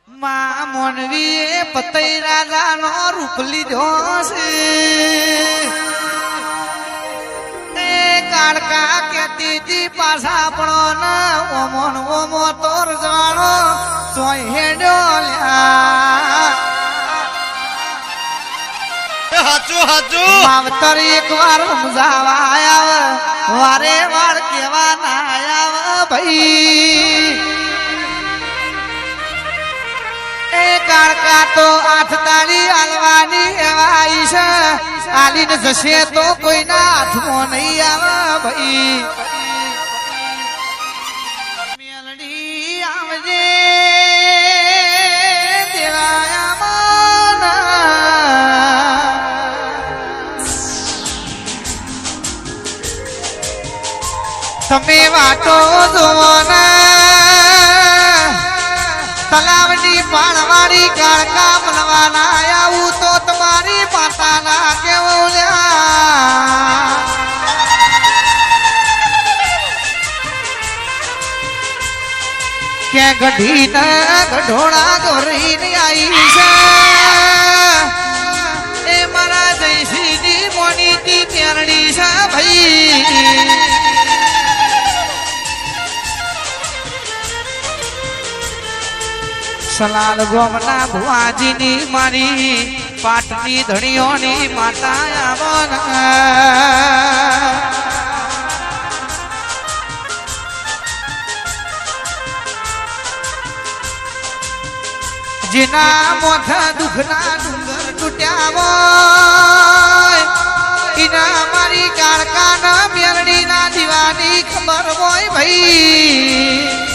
માં મોનવીએ પતઈ રાજાનો રૂપ લીધો છે એ કાળકા કેતી તી પાછા પણ ઓમોન ઓમો તોર જાણો સોય હેડ્યો લ્યા હાચું હાચું માવતર એકવાર સમજાવા આયા વારે વાર કેવા ના આયા ભાઈ એ કાળકા તો આઠ તાળી આલવાની એવા ઈશ આલીને જશે તો કોઈના હાથમાં નહીં આવે ભાઈ મેલડી આવજે તમે વાટો જોવાના તલાવની પાણવાળી કાળકા મળવાના આવું તો તમારી માતાના કેવું કે ગઢી ના ગઢોળા ગોરી આવી છે એ મારા જયશ્રીની મોનીતી તેરડી છે ભાઈ સલાલ ગોમના ભુવાજીની મારી પાટની ધણીઓની માતા આવના જેના મોઢા દુખના ડુંગર તૂટ્યા હોય એના મારી કાળકાના મેરડીના દીવાની ખબર હોય ભાઈ